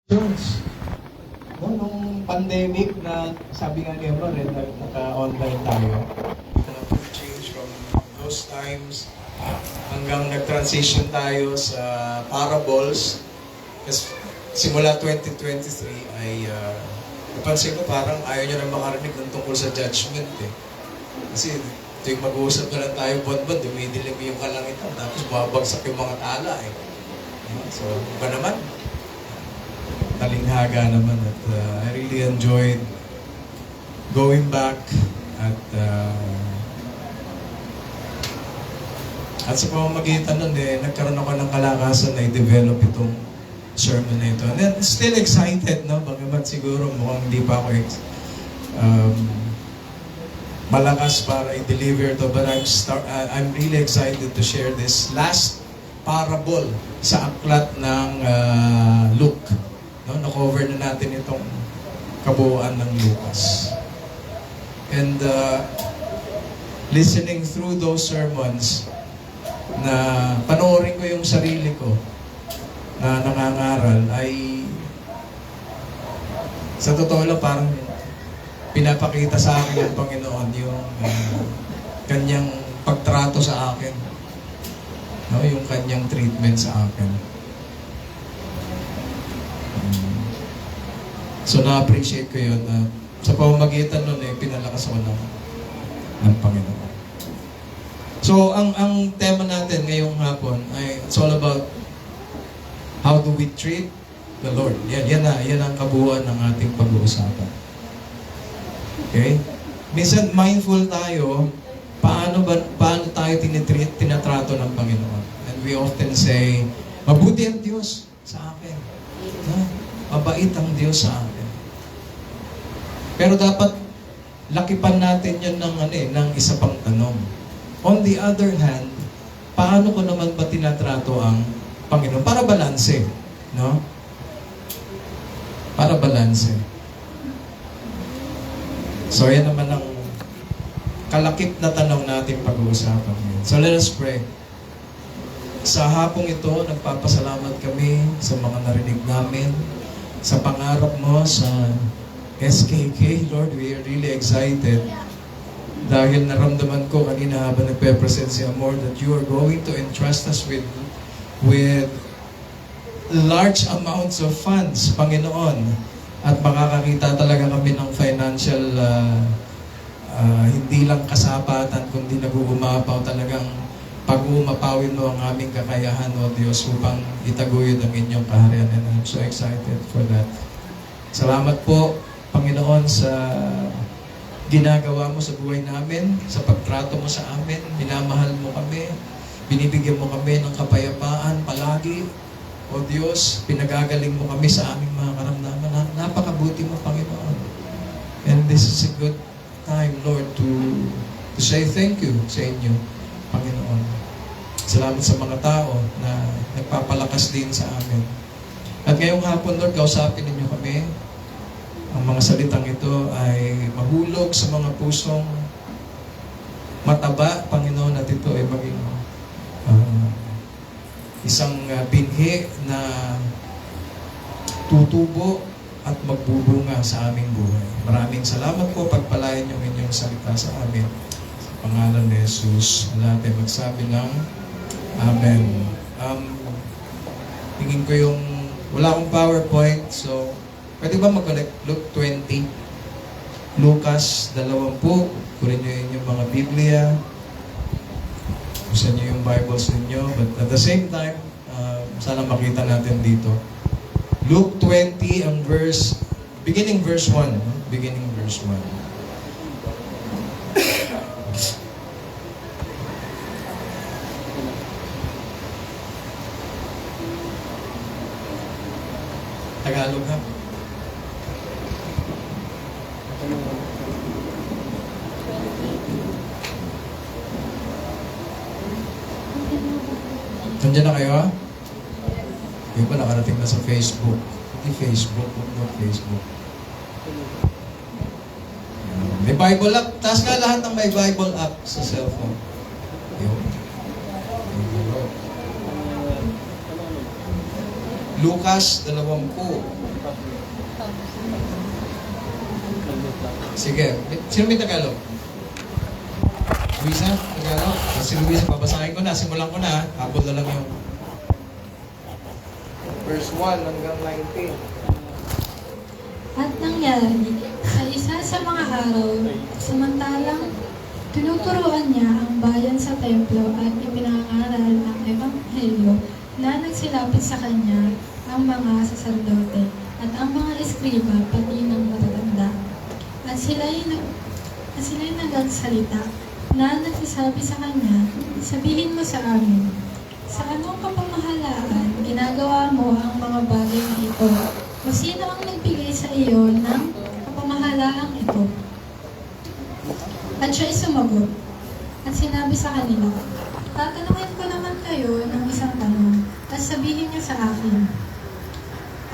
Jones, no, nung pandemic na sabi nga ni Emma rin, naka-online tayo. Change from those times hanggang nag-transition tayo sa parables. Kasi simula 2023 ay napansin ko parang ayaw nyo na makarinig ng tungkol sa judgment eh. Kasi tuwing mag-uusap na lang tayo buwan-buwan, dumidilim yung kalangitan, tapos babagsak yung mga tala eh. So, iba naman. Talinghaga naman at I really enjoyed going back at sa pamamagitan nun nagkaroon ako ng kalakasan na i-develop itong sermon na ito. And then, still excited, no? Bagamat siguro mukhang hindi pa ako malakas para i-deliver to, but I'm really excited to share this last parable sa aklat ng Luke. No, na-cover na natin itong kabuuan ng Lucas. And listening through those sermons, na panoorin ko yung sarili ko na nangangaral, ay sa totoo lang parang pinapakita sa akin ng Panginoon yung kanyang pagtrato sa akin. No, yung kanyang treatment sa akin. So, na-appreciate ko yun na sa pamamagitan nun pinalakas ako ng Panginoon. So, ang tema natin ngayong hapon ay it's all about how do we treat the Lord. Yan ang kabuuan ng ating pag-uusapan. Okay? Minsan, mindful tayo, paano tayo tinatrato ng Panginoon. And we often say, mabuti ang Diyos sa akin. No? Mabait ang Diyos sa akin. Pero dapat lakipan natin yun ng isa pang tanong. On the other hand, paano ko naman ba tinatrato ang Panginoon? Para balanse, no? Para balanse. So, yan naman ang kalakip na tanong natin pag-uusapan ngayon. So, let us pray. Sa hapong ito, nagpapasalamat kami sa mga narinig namin, sa pangarap mo sa SKK. Lord, we are really excited dahil naramdaman ko kanina habang nagpe-present si Amor that you are going to entrust us with large amounts of funds, Panginoon, at makakakita talaga kami ng financial hindi lang kasapatan kundi nag-uumapaw, talagang pag-uumapawin mo ang aming kakayahan, O Diyos, upang itaguyod ang inyong kaharian. And I'm so excited for that. Salamat po, Panginoon, sa ginagawa mo sa buhay namin, sa pagtrato mo sa amin, minamahal mo kami, binibigyan mo kami ng kapayapaan palagi. O Diyos, pinagagaling mo kami sa aming mga karamdaman. Napakabuti mo, Panginoon. And this is a good time, Lord, to say thank you sa inyo, Panginoon. Salamat sa mga tao na nagpapalakas din sa amin. At ngayong hapon, Lord, kausapin ninyo kami. Ang mga salitang ito ay mahulog sa mga pusong mataba, Panginoon, at ito ay maging isang binhi na tutubo at magbubunga sa aming buhay. Maraming salamat po, pagpalain yung inyong salita sa amin. Sa pangalan ni Jesus, lahat ay magsabi ng Amen. Tingin ko yung, wala akong PowerPoint, so pwede ba mag-connect? Luke 20, Lucas 20, kunin nyo yung mga Biblia, kunin nyo yung Bibles ninyo, but at the same time, sana makita natin dito. Luke 20, ang beginning verse 1. Beginning verse 1. Tagalog ha? Nandiyan na kayo ha? Yung pa nakarating na sa Facebook. Hindi Facebook, not Facebook. May Bible app. Taas nga lahat ng may Bible app sa cellphone. Yun. Lucas 20. Sige. Sino may Tagalog? Luisa? Tagalog? Si Luisa, babasahin ko na. Simulan ko na. Habol na lang yung verse 1 hanggang 19. At nangyari, sa isa sa mga araw, samantalang tinuturuan niya ang bayan sa templo at ipinangaral ang ebanghelyo na nagsilapit sa kanya ang mga saserdote at ang mga eskriba pati ng matatanda. At sila'y nagsalita na nagsasabi sa kanya, sabihin mo sa amin, sa anong kapamahalaan ginagawa mo ang mga bagay na ito? O sino ang nagbigay sa iyo ng kapamahalaang ito? At siya'y sumagot at sinabi sa kanila, tatanungin ko naman kayo ng isang tanong at sabihin niyo sa akin,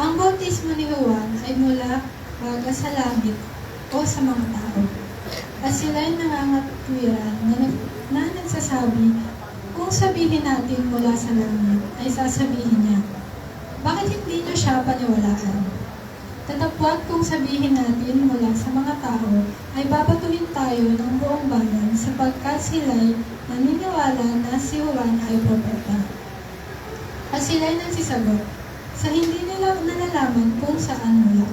ang bautismo ni Juan ay mula baga sa langit o sa mga tao? At sila'y nangangatwiran na nagsasabi, kung sabihin natin mula sa langit, ay sasabihin niya, bakit hindi niyo siya paniwalaan? Tatapwat kung sabihin natin mula sa mga tao, ay babatuhin tayo ng buong bayan sapagkat sila'y naniniwala na si Juan ay propeta. At sila'y nagsisagot, sa hindi nila nalalaman kung saan mula.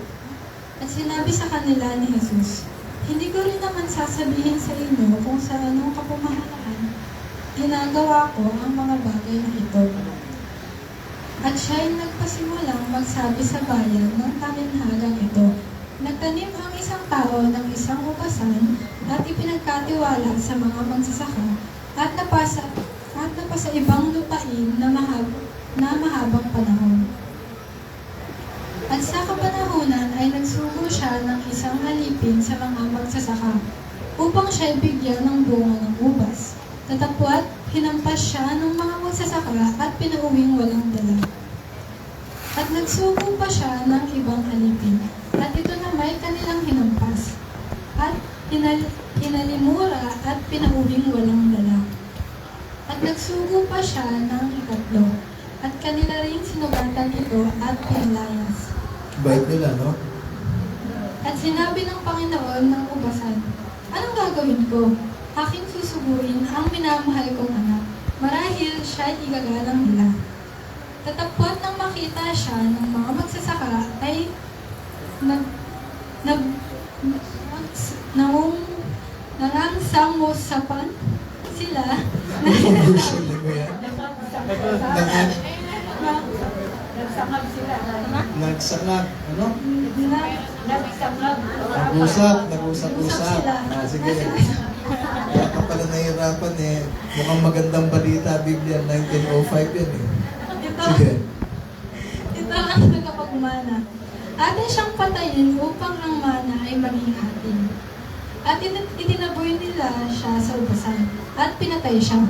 At sinabi sa kanila ni Jesus, hindi ko rin naman sasabihin sa inyo kung sa anong kapamahalaan ginagawa ko ang mga bagay na ito. At siya'y nagpasimulang magsabi sa bayan ng taminhagang ito. Nagtanim ang isang tao ng isang ubasan at ipinagkatiwala sa mga magsasaka at napasa ibang lupain na mahabang panahon. At sa kapanahunan ay nagsugo siya ng isang alipin sa mga magsasaka upang siya'y bigyan ng bunga ng ubas. Tatapwat, hinampas siya ng mga magsasaka at pinauwing walang dala. At nagsugo pa siya ng ibang alipin, at ito na may kanilang hinampas, at hinalimura at pinauwing walang dala. At nagsugo pa siya ng ikatlo, at kanila rin sinugatan ito at pinalayas. Bait nila, no? At sinabi ng Panginoon ng ubasan, anong gagawin ko? Aking susugurin ang minamahal kong anak. Marahil siya'y igagalang nila. Tatapwat nang makita siya ng mga magsasaka ay nangangsamusapan sila Nagsangag sila. Nagsangag, ano? Nagsangag. Nag-usap. Sige. Kaya ka pala nahihirapan eh. Mukhang magandang balita, Biblia, 1905 yan eh. Sige. Ito ang nagkapagmana. Atin siyang patayin upang ang mana ay maging atin. At itinaboy nila siya sa ubasan at pinatay siya.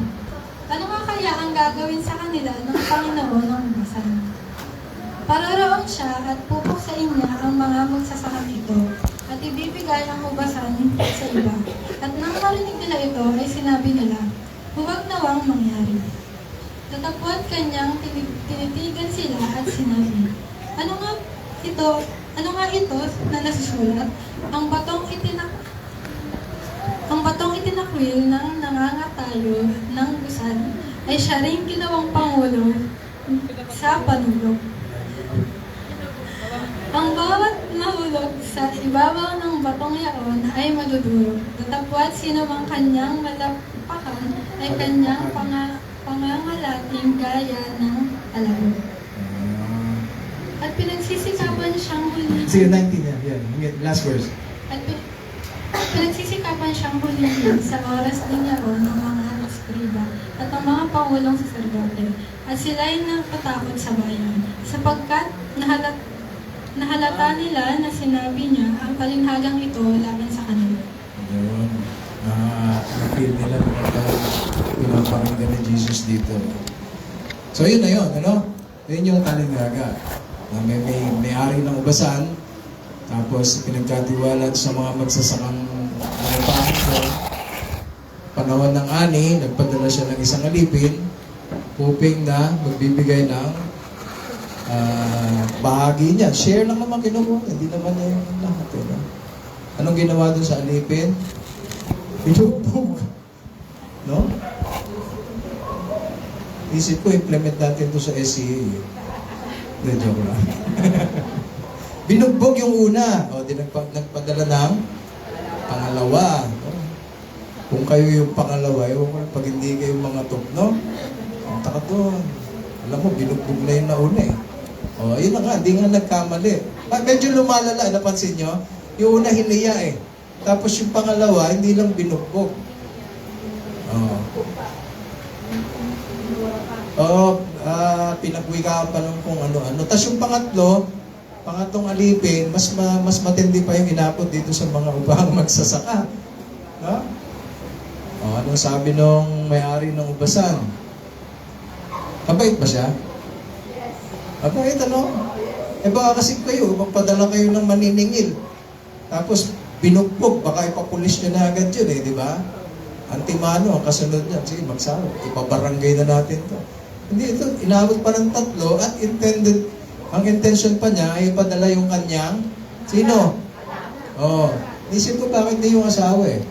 Ano nga kaya ang gagawin sa kanila ng Panginoon ng ubasan? Paroroon siya at pupuksain niya ang mga magsasakang ito at ibibigay ang ubasan sa iba. At nang marinig nila ito ay sinabi nila, huwag nawang mangyari. Tatapwat kanyang tinitigan sila at sinabi, ano nga ito na nasusulat? Ang batong itinakwil ng nangangatayo ng gusad ay siya rin ginawang pangulo sa panulog. Ang bawat mahulog sa ibabaw ng batong yaon ay madudurog. Tatapwat sino mang kanyang malapakan ay kanyang pangangalating gaya ng alaro. At pinagsisikapan siyang hulihin. Sige, 19 yan. Yan. Last verse. At pinagsisikapan siyang hulihin sa oras din yaon ng mga eskriba at ang mga pangulong saserdote. At sila'y natatakot sa bayan, sapagkat nahalata nila na sinabi niya ang palinhagang ito laban sa kanila. Yun. Na-feel nila na pinapakinggan ni Jesus dito. So yun na yun, ano? Yun yung talingaga. Na may-ari ng ubasan, tapos pinagkatiwalat sa mga magsasakang so, panahon ng ani, nagpadala siya ng isang alipin, hoping na magbibigay ng bahagi niya. Share lang naman kinukuha. Hindi naman niya yung lahat. Eh. Anong ginawa dun sa alipin? Binugbog. No? Isip ko, implement natin to sa SCA. Hindi, joke lang. Binugbog yung una. O, di nagpadala ng pangalawa. No? Kung kayo yung pangalawa, pag hindi kayo mga no? Ang taka doon. Alam mo, binugbog na yung nauna eh. O, yun na nga, di nga nagkamali. Medyo lumalala, napansin nyo? Yung una hiniya eh. Tapos yung pangalawa, hindi lang binugbog. Pinagwikaan pa lang kung ano-ano. Tapos yung pangatlong alipin, mas matindi pa yung inapot dito sa mga upang magsasaka. No? Anong sabi nung may-ari ng ubasan? Mabait ba siya? Mabait, ano? Baka kasi kayo, magpadala kayo ng maniningil. Tapos, binugbog, baka ipapulis nyo na agad yun di ba? Antimano, ang kasunod niya, sige, magsawa, ipabarangay na natin to. Hindi, ito, inabot pa ng 3 at ang intention pa niya ay ipadala yung kanyang, sino? Isip ko bakit di yung asawa eh.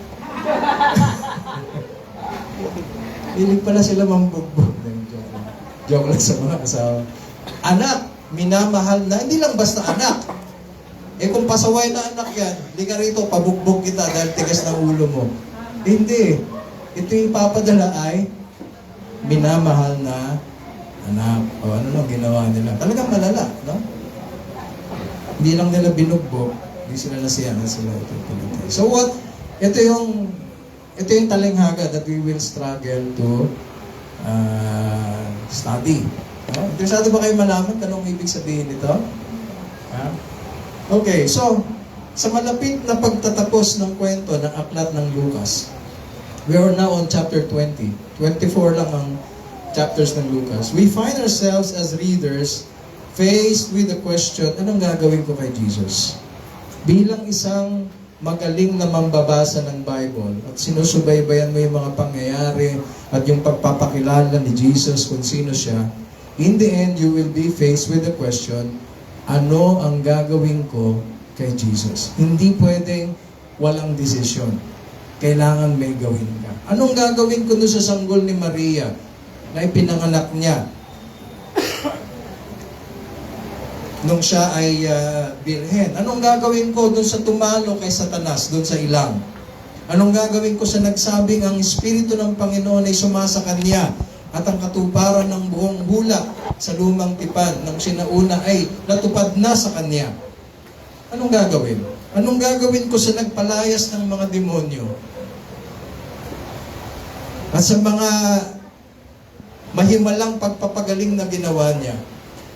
Hilig pala sila mambugbog. Joke lang sa mga asawa. Anak, minamahal na, hindi lang basta anak. Kung pasaway na anak yan, hindi ka rito, pabugbog kita dahil tigas ng ulo mo. Hindi. Ito yung papadala ay minamahal na anak. Ano lang ginawa nila? Talagang malala, no? Hindi lang nila binugbog, hindi sila nasiyahan sila. So what? Ito yung talinghaga that we will struggle to study. No? Interesado ba kayo malaman anong ibig sabihin nito? Okay, so sa malapit na pagtatapos ng kwento ng aklat ng Lucas, we are now on chapter 20. 24 lang ang chapters ng Lucas. We find ourselves as readers faced with the question, anong gagawin ko kay Jesus? Bilang isang magaling na mambabasa ng Bible at sinusubaybayan mo yung mga pangyayari at yung pagpapakilala ni Jesus kung sino siya, in the end, you will be faced with the question, ano ang gagawin ko kay Jesus? Hindi pwedeng walang desisyon. Kailangan may gawin ka. Anong gagawin ko doon sa sanggol ni Maria na ipinanganak niya nung siya ay birhen? Anong gagawin ko doon sa tumalo kay Satanas, doon sa ilang? Anong gagawin ko sa nagsabing ang Espiritu ng Panginoon ay sumasa kanya at ang katuparan ng buong hula sa lumang tipan ng sinauna ay natupad na sa kanya? Anong gagawin? Anong gagawin ko sa nagpalayas ng mga demonyo? At sa mga mahimalang pagpapagaling na ginawa niya?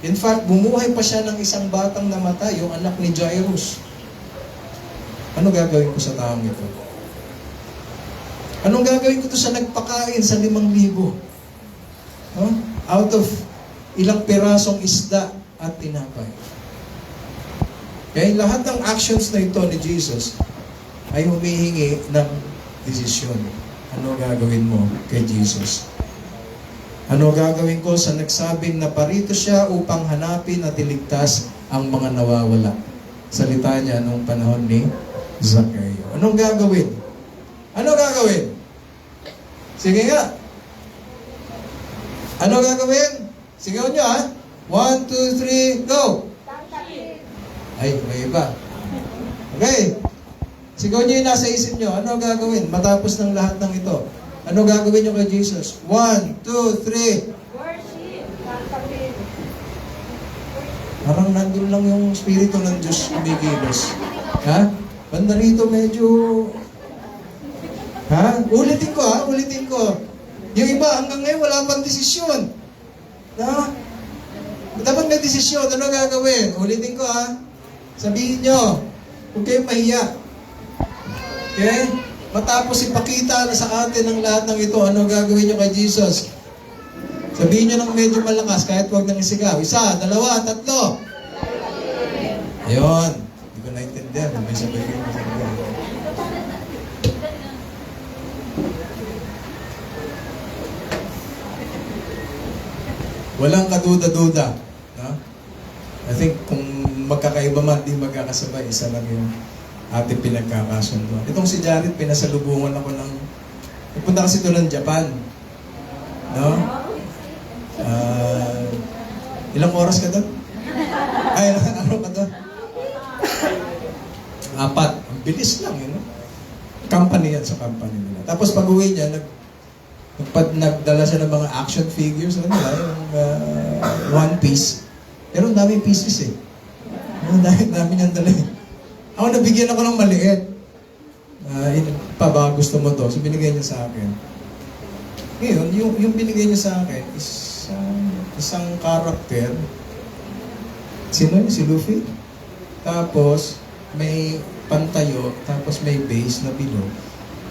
In fact, bumuhay pa siya ng isang batang namatay, yung anak ni Jairus. Ano gagawin ko sa taong ito? Anong gagawin ko to sa nagpakain sa 5,000? Out of ilang pirasong isda at tinapay. Kaya lahat ng actions na ito ni Jesus ay humihingi ng desisyon. Ano gagawin mo kay Jesus? Ano gagawin ko sa nagsabing na parito siya upang hanapin at iligtas ang mga nawawala? Salita niya nung panahon ni Zacchaeus. Anong gagawin? Ano gagawin? Sige nga. Ano gagawin? Sigaw nyo 1, 2, 3, go! Ay, may iba. Okay. Sigaw nyo yung nasa isip nyo. Ano gagawin matapos ng lahat ng ito? Ano gagawin nyo kay Jesus? 1, 2, 3. Worship. Parang nandun lang yung Espiritu ng Diyos kumikilos. Banda rito medyo... Ulitin ko. Yung iba hanggang ngayon wala pang desisyon. Dapat may desisyon. Ano gagawin? Ulitin ko Sabihin nyo. Huwag kayong mahiya. Okay? Matapos ipakita na sa atin ang lahat ng ito, ano gagawin nyo kay Jesus? Sabihin nyo ng medyo malakas, kahit huwag nang isigaw. 1, 2, 3. Ayun. Hindi ko naintindihan. May sabihin ko. Walang kaduda-duda. iba man di magkakasabay, isa lang yung ating pinagkakasunduan. Itong si Jared, pinasalubungan ako ng, nagpunta kasi ito ng Japan. No? Ilang oras ka doon? Ay, ilang araw ka doon? 4. Ang bilis lang, yun. No? Company yan sa company nila. Tapos pag uwi niya, nagdala siya ng mga action figures, ano nila, yung One Piece. Pero ang daming pieces eh. Ang dami niyang dala eh. Ako nabigyan ako ng maliit. Pa ba gusto mo to? So binigay niya sa akin. Ngayon, yung binigay niya sa akin is isang character. Sino yun? Si Luffy? Tapos, may pantayo, tapos may base na bilog.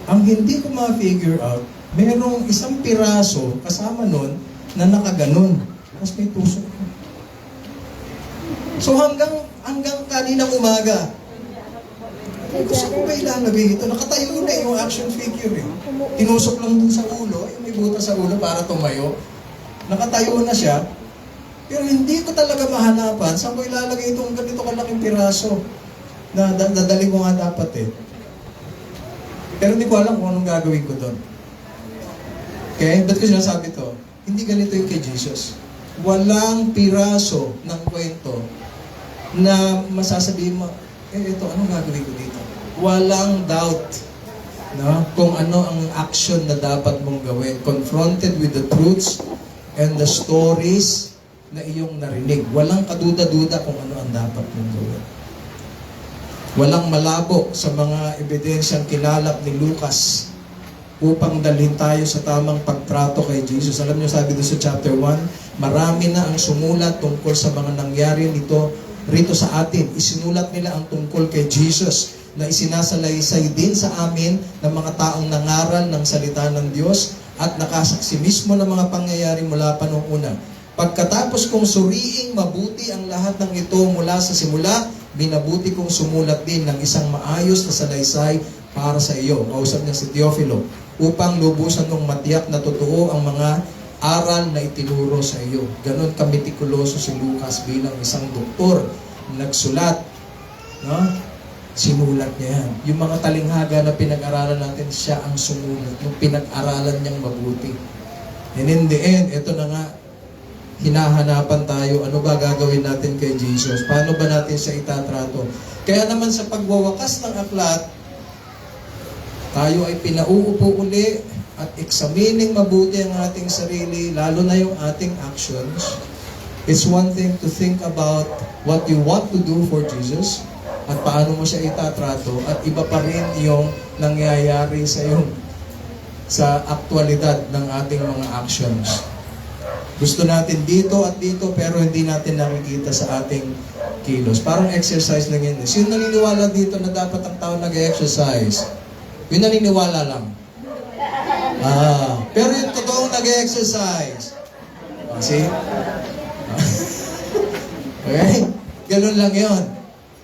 Ang hindi ko ma-figure out, mayroong isang piraso kasama nun na nakaganon. Tapos may tusok. So hanggang kaninang umaga, gusto ko ba ilalagay ito? Nakatayo na yung action figure eh. Tinusok lang dun sa ulo, yung may butas sa ulo para tumayo. Nakatayo na siya. Pero hindi ko talaga mahanapan saan ko ilalagay itong ganito kalaking piraso na dadali ko nga dapat eh. Pero hindi ko alam kung anong gagawin ko doon. Okay? Ba't ko sinasabi to? Hindi ganito yung kay Jesus. Walang piraso ng kwento na masasabihin mo, ito, anong gagawin ko dito? Walang doubt, no? Kung ano ang action na dapat mong gawin. Confronted with the truths and the stories na iyong narinig. Walang kaduda-duda kung ano ang dapat mong gawin. Walang malabo sa mga ebidensyang kinalap ni Lucas upang dalhin tayo sa tamang pagtrato kay Jesus. Alam niyo, sabi doon sa chapter 1, marami na ang sumulat tungkol sa mga nangyari rito sa atin. Isinulat nila ang tungkol kay Jesus na isinasalaysay din sa amin ng mga taong nangaral ng salita ng Diyos at nakasaksi mismo ng mga pangyayari mula pa noong una. Pagkatapos kong suriing mabuti ang lahat ng ito mula sa simula, binabuti kong sumulat din ng isang maayos na salaysay para sa iyo. Kausap niya si Teofilo, upang lubusan mong matiyak na totoo ang mga aral na itinuro sa iyo. Ganon kamitikuloso si Lucas bilang isang doktor, nagsulat, no? Sinulat niya yan. Yung mga talinghaga na pinag-aralan natin, siya ang sumulat. Yung pinag-aralan niyang mabuti. And in the end, ito na nga, hinahanapan tayo, ano ba gagawin natin kay Jesus? Paano ba natin siya itatrato? Kaya naman sa pagwawakas ng aklat, tayo ay pinauupo uli at examining mabuti ang ating sarili, lalo na yung ating actions. It's one thing to think about what you want to do for Jesus at paano mo siya itatrato, at iba pa rin yung nangyayari sa aktualidad ng ating mga actions. Gusto natin dito at dito, pero hindi natin nakikita sa ating kilos. Parang exercise lang yun. Sino naniniwala dito na dapat ang tao nag-exercise? Yung naniniwala lang. Pero yung totoong nag-exercise. See? Okay? Ganun lang yon.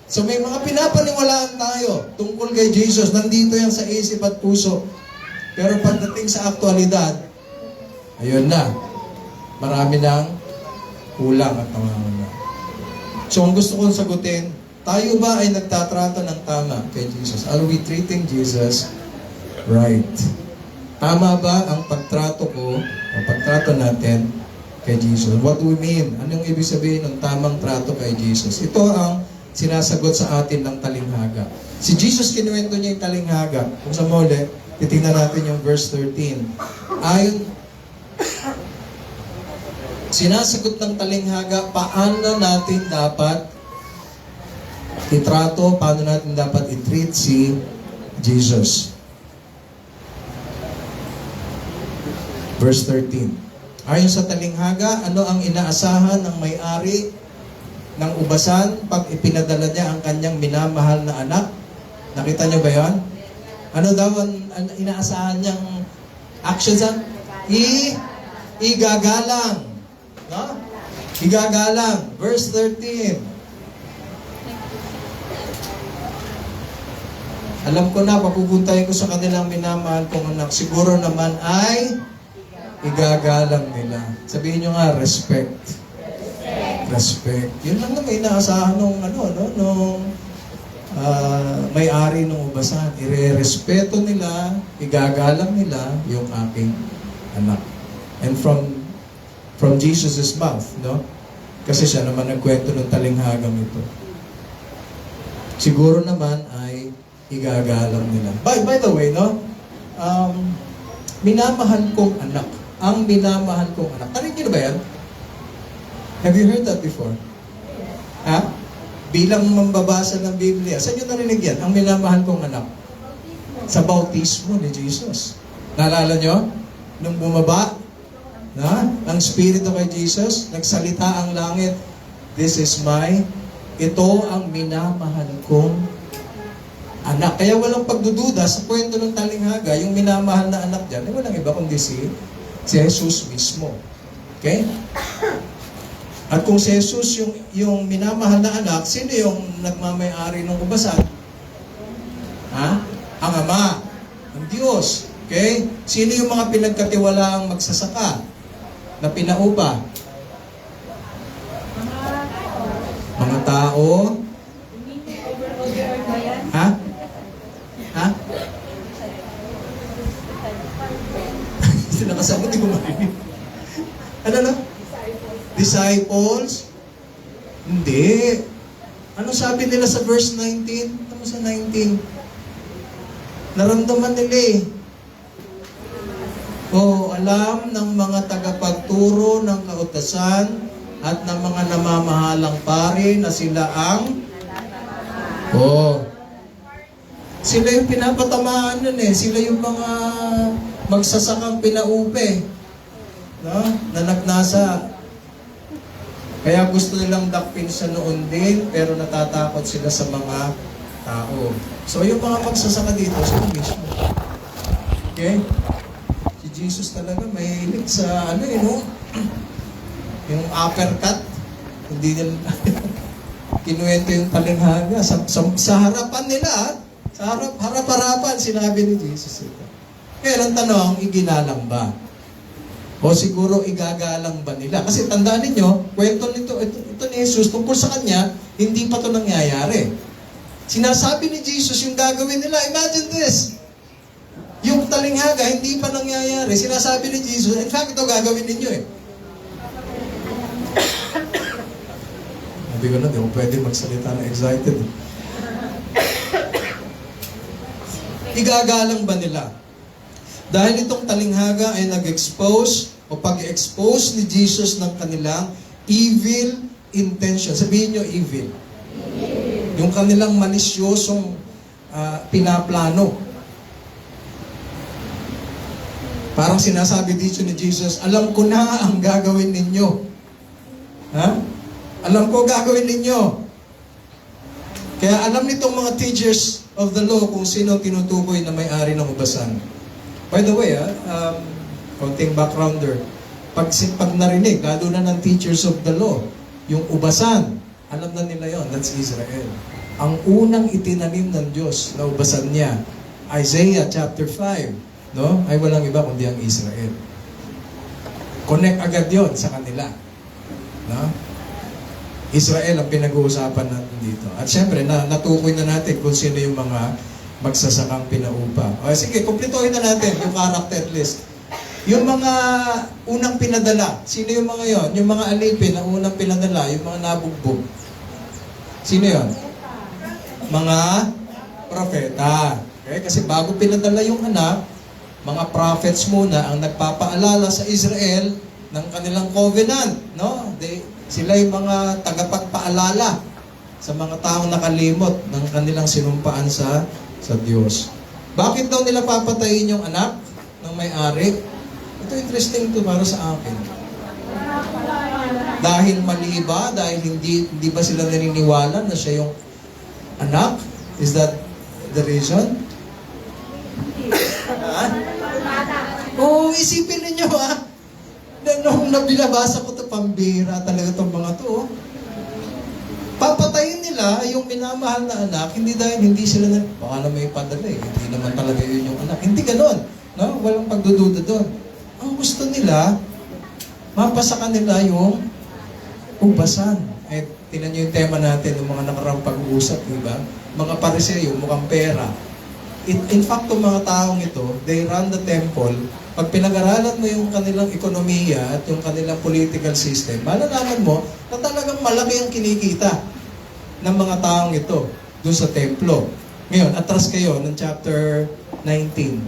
So may mga pinapaniwalaan tayo tungkol kay Jesus. Nandito yan sa isip at puso. Pero pagdating sa aktualidad, ayun na. Marami nang kulang at nanganguna. So ang gusto kong sagutin, tayo ba ay nagtatrato ng tama kay Jesus? Are we treating Jesus right? Tama ba ang pagtrato ko o pagtrato natin kay Jesus? What do we mean? Anong ibig sabihin ng tamang trato kay Jesus? Ito ang sinasagot sa atin ng talinghaga. Si Jesus, kinuwento niya yung talinghaga. Kung sa muli, titingnan natin yung verse 13. Sinasagot ng talinghaga, paano natin dapat itrato, paano natin dapat i-treat si Jesus. Verse 13. Ayon sa talinghaga, ano ang inaasahan ng may-ari ng ubasan pag ipinadala niya ang kanyang minamahal na anak? Nakita niyo ba yan? Ano daw ang inaasahan niyang actions? Igagalang. No? Igagalang. Verse 13. Alam ko na, papupuntahin ko sa kanilang minamahal kong anak. Siguro naman ay igagalang nila. Sabihin nyo nga, respect. Respect. Yun lang naman inaasahan nung may-ari ng ubasan. Ire-respeto nila, igagalang nila yung aking anak. And from Jesus' mouth, no? Kasi siya naman nagkwento ng talinghagang ito. Siguro naman ay igagalang nila. By the way, no? Minamahal kong anak. Ang minamahal kong anak. Narinig niyo na ba yan? Have you heard that before? Ha? Bilang mambabasa ng Biblia. Saan nyo narinig yan? Ang minamahal kong anak. Sa bautismo ni Jesus. Naalala nyo? Nung bumaba, ang Espiritu kay Jesus, nagsalita ang langit, ito ang minamahal kong anak. Kaya walang pagdududa sa kwento ng talinghaga, yung minamahal na anak dyan, walang iba kundi si Jesus mismo. Okay? At kung si Jesus yung minamahal na anak, sino yung nagmamay-ari ng ubasan? Ha? Ang Ama, ang Diyos. Okay? Sino yung mga pinagkatiwalaang magsasaka na pinaupa? Mga tao. Ha? Ha? Sinakasagot, di ko marinig. Ano na? Disciples? Hindi. Ano sabi nila sa verse 19? Ano sa 19? Naramdaman nila eh. Alam ng mga tagapagturo ng kautasan at ng mga namamahalang pari na sila ang sila yung pinapatamaan nun eh. Sila yung mga magsasakang pinaupe. No? Na nagnasa. Kaya gusto nilang dakpin sa noon din, pero natatakot sila sa mga tao. So yung mga magsasaka dito, sila mismo. Okay? Si Jesus talaga mahilig sa yung uppercut. Hindi nila kinuwento yung talinghaga. Sa harapan nila, sa harap-harapan, sinabi ni Jesus ito. Kaya ang tanong, iginalang ba? O siguro igagalang ba nila? Kasi tandaan ninyo, kwento nito, ito ni Jesus, tungkol sa kanya, hindi pa ito nangyayari. Sinasabi ni Jesus yung gagawin nila. Imagine this. Yung talinghaga, hindi pa nangyayari. Sinasabi ni Jesus, in fact, ito gagawin ninyo eh. Sabi ko na, di ko pwede magsalita na excited. Igagalang ba nila? Dahil itong talinghaga ay nag-expose o pag-expose ni Jesus ng kanilang evil intention. Sabihin nyo, evil. Yung kanilang malisyosong pinaplano. Parang sinasabi dito ni Jesus, alam ko na ang gagawin ninyo. Ha? Alam ko gagawin ninyo. Kaya alam nitong mga teachers of the law kung sino tinutukoy na may-ari ng ubasan. By the way, konting backgrounder. Pag narinig, lalo na ng teachers of the law, yung ubasan, alam na nila yon, that's Israel. Ang unang itinanim ng Diyos na ubasan niya, Isaiah chapter 5, no? Ay walang iba kundi ang Israel. Connect agad yon sa kanila. No? Israel ang pinag-uusapan natin dito. At syempre, natukoy na natin kung sino yung mga magsasakang pinaupa. O sige, kumplituhin na natin yung character list. Yung mga unang pinadala, sino yung mga yon? Yung mga alipin na unang pinadala, yung mga nabugbog. Sino yon? Mga propeta. Okay? Kasi bago pinadala yung anak, mga prophets muna ang nagpapaalala sa Israel ng kanilang covenant. No? Sila yung mga tagapagpaalala sa mga taong nakalimot ng kanilang sinumpaan sa Diyos. Bakit daw nila papatayin yung anak ng may-ari? Ito interesting to para sa akin. Dahil mali ba? Dahil hindi ba sila naniniwala na siya yung anak? Is that the reason? Isipin ninyo nung nabinabasa ko ito, pambira talaga itong mga to. Papatayin nila yung minamahal na anak, hindi dahil hindi sila baka na may padala eh. Hindi naman talaga yun yung anak. Hindi ganon. No? Walang pagdududa doon. Ang gusto nila, mapasakan nila yung ubasan. Eh, tinan nyo yung tema natin ng mga nakaraang pag-uusap, di ba? Mga pariseyo, mukhang pera. In fact, yung mga taong ito, they run the temple. Pag pinag-aralan mo yung kanilang ekonomiya at yung kanilang political system, malalaman mo na talagang malaki ang kinikita ng mga taong ito doon sa templo. Ngayon, atras kayo ng chapter 19.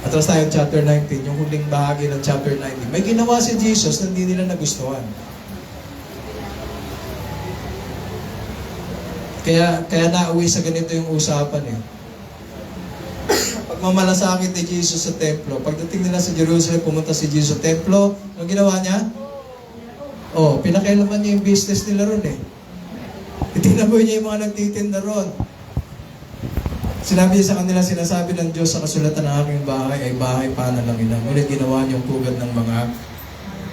Atras tayo ng chapter 19, yung huling bahagi ng chapter 19. May ginawa si Jesus na hindi nila nagustuhan. Kaya nauwi sa ganito yung usapan eh. Pagmamalasakit ni Jesus sa templo, pagdating nila sa Jerusalem, pumunta si Jesus sa templo, ang ginawa niya? Oh, pinakailaman niya yung business nila ron eh. Itinaboy niya yung mga nagtitinda ron. Sinabi niya sa kanila, sinasabi ng Diyos sa kasulatan ng aking bahay ay bahay panalangin. Ngunit ginawa niyong pugad ng mga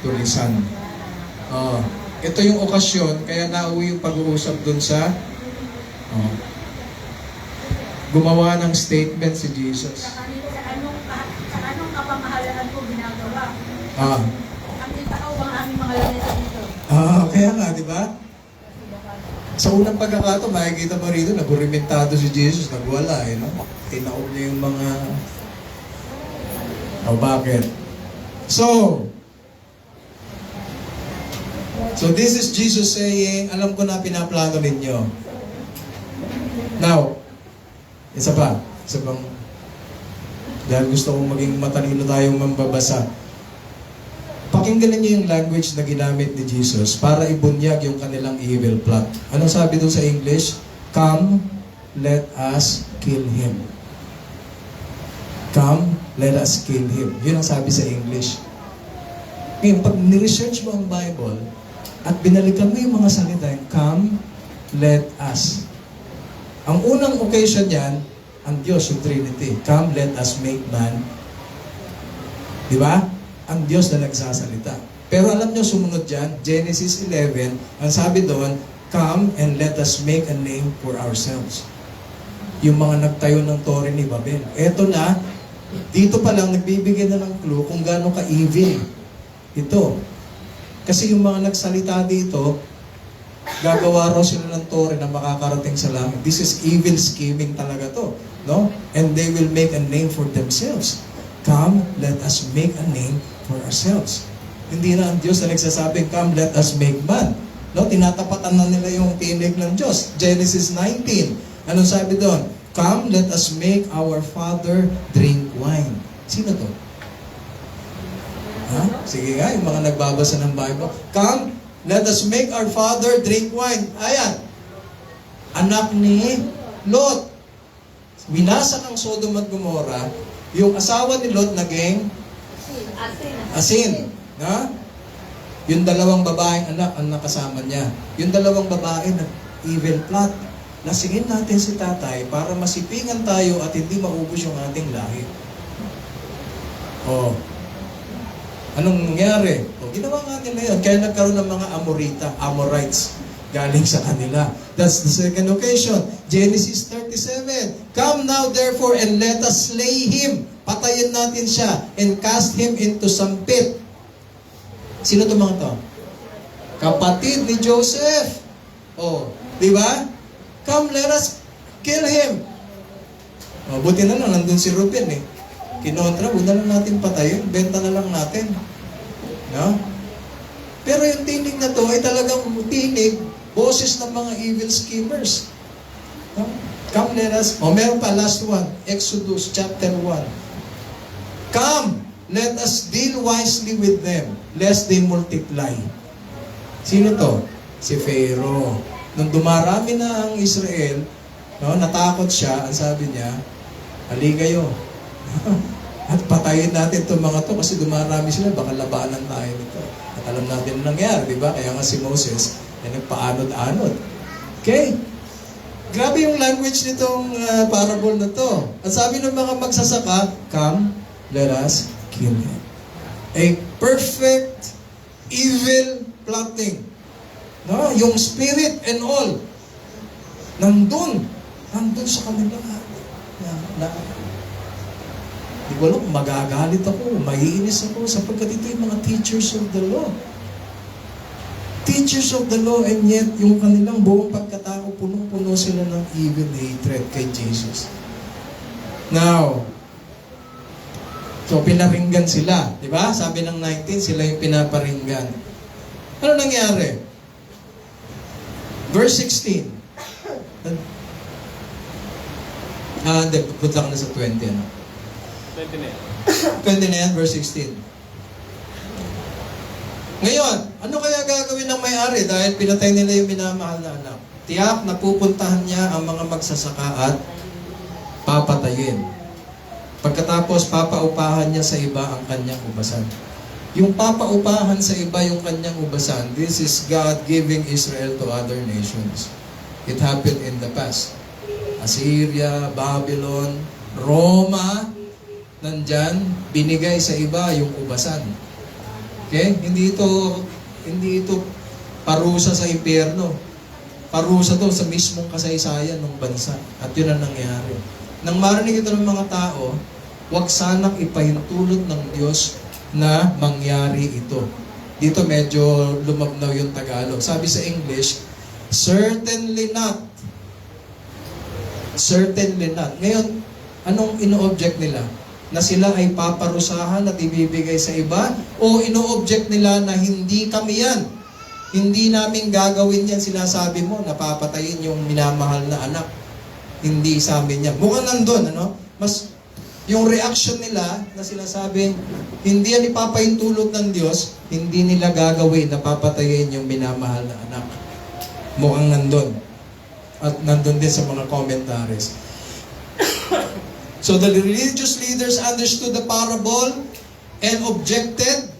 tulisan. Oh, ito yung okasyon, kaya nauwi yung pag-uusap dun sa gumawa ng statement si Jesus. Sa anong kapamahalaan ko ginagawa? Ang tao bang aming mga lamesa dito? Kaya nga, di ba? Sa unang pagkakato, makikita mo rito, naburimentado si Jesus, nagwala, no? Tinaob niya yung mga... bakit? So this is Jesus saying, alam ko na pinaplano ninyo. Now, isa bang, dahil gusto kong maging matalino tayong mambabasa. Pakinggan niyo yung language na ginamit ni Jesus para ibunyag yung kanilang evil plot. Anong sabi doon sa English? Come, let us kill him. Come, let us kill him. Yun ang sabi sa English. Ngayon, pag ni-research mo ang Bible at binalikan mo yung mga salita, come, let us. Ang unang occasion yan, ang Diyos, yung Trinity. Come, let us make man. Di ba? Ang Diyos na nagsasalita. Pero alam nyo, sumunod dyan, Genesis 11, ang sabi doon, come and let us make a name for ourselves. Yung mga nagtayo ng Torre ni Babel. Eto na, dito pa lang nagbibigay na ng clue kung gaano ka-evil ito. Kasi yung mga nagsalita dito, gagawa raw sila ng tore na makakarating sa langit. This is evil scheming talaga to. No? And they will make a name for themselves. Come, let us make a name for ourselves. Hindi na ang Diyos na nagsasabing, come, let us make man. No? Tinatapatan na nila yung tinig ng Diyos. Genesis 19. Anong sabi doon? Come, let us make our father drink wine. Sino to? Sige nga, yung mga nagbabasa ng Bible. Come, let us make our father drink wine. Ayan. Anak ni Lot. Winasak ang Sodom at Gomorrah. Yung asawa ni Lot naging asin. Yung dalawang babaeng anak ang nakasama niya. Yung dalawang babae na evil plot. Lasingin natin si tatay para masipingan tayo at hindi maubos yung ating lahi. Anong nangyari? Ginawa nga nila yun. Kaya nagkaroon ng mga Amorites galing sa kanila. That's the second occasion. Genesis 37. Come now therefore and let us slay him. Patayin natin siya and cast him into some pit. Sino itong mga to? Kapatid ni Joseph. Di ba? Come, let us kill him. Buti na lang, nandun si Ruben eh. Kinontra, huwag na lang natin patayin. Benta na lang natin. No? Pero yung tinig na to ay talagang tinig, boses ng mga evil schemers. No? Come, let us... meron pa, last one. Exodus chapter 1. Come, let us deal wisely with them, lest they multiply. Sino to? Si Pharaoh. Nung dumarami na ang Israel, natakot siya, ang sabi niya, hali kayo. At patayin natin itong mga to kasi dumarami sila, baka labanan tayo nito. At alam natin ang nangyari, di ba? Kaya nga si Moses ay nagpaanod-anod. Okay? Grabe yung language nitong parable na to. At sabi ng mga magsasaka, come, let us kill him. A perfect evil plotting. Yung spirit and all, nandun sa kanila. Di ko alam, magagalit ako, maiinis ako, sapagkat ito yung mga teachers of the law. Teachers of the law, and yet yung kanilang buong pagkatao, punong-puno sila ng evil hatred kay Jesus. Now, so pinaringgan sila, di ba? Sabi ng 19, sila yung pinaparinggan. Ano nangyari? Verse 16. Hindi, punta ka na sa 20, ano? 20 na yan. 20 na yan, verse 16. Ngayon, ano kaya gagawin ng may-ari dahil pinatay nila yung minamahal na anak? Tiyak na pupuntahan niya ang mga magsasaka at papatayin. Pagkatapos, papaupahan niya sa iba ang kanyang ubasan. Yung papaupahan sa iba yung kanyang ubasan, this is God giving Israel to other nations. It happened in the past. Assyria, Babylon, Roma, nandyan, binigay sa iba yung ubasan. Okay? Hindi ito parusa sa impyerno. Parusa to sa mismong kasaysayan ng bansa. At yun ang nangyari. Nang marinig ito ng mga tao, huwag sanang ipahintulot ng Diyos na mangyari ito. Dito medyo lumabnaw yung Tagalog. Sabi sa English, certainly not. Certainly not. Ngayon, anong ino-object nila? Na sila ay paparusahan at ibibigay sa iba? O ino-object nila na hindi kami yan? Hindi namin gagawin yan, sinasabi mo, napapatayin yung minamahal na anak. Hindi sa amin yan. Mukhang nandun, ano? Mas, yung reaction nila na sinasabing, hindi yan ipapahintulot ng Diyos, hindi nila gagawin na papatayin yung minamahal na anak. Mukhang nandun. At nandun din sa mga commentaries. So the religious leaders understood the parable and objected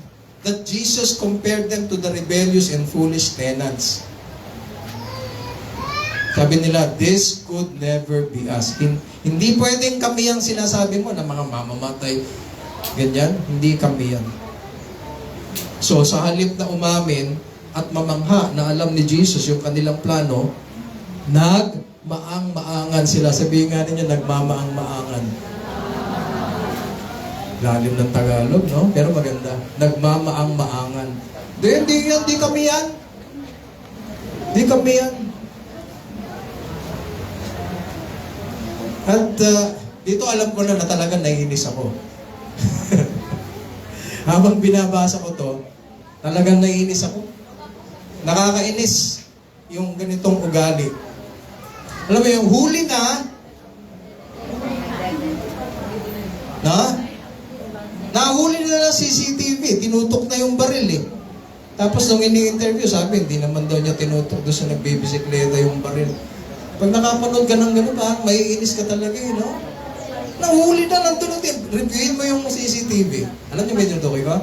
that Jesus compared them to the rebellious and foolish tenants. Sabi nila, this could never be us. Hindi pwedeng kami ang sinasabi mo na mga mamamatay. Ganyan, hindi kami yan. So sa halip na umamin at mamangha na alam ni Jesus yung kanilang plano, nagmaang-maangan sila. Sabihin nga ninyo, nagmamaang-maangan. Lalim ng Tagalog, no? Pero maganda. Nagmamaang-maangan. Hindi yan, di kami yan. Di kami yan. At dito alam ko na talagang naiinis ako. Habang binabasa ko to, talagang naiinis ako. Nakakainis yung ganitong ugali. Alam mo yung huli na, nahuli na ng CCTV, tinutok na yung baril eh. Tapos nung ini-interview, sabi, hindi naman daw niya tinutok doon sa nagbibisikleta yung baril. Pag nakapanood ka ng gano'n, maiinis ka talaga eh, no? Nahuli na ng tulog eh. Reviewin mo yung CCTV. Alam niyo ba yung tukoy ko?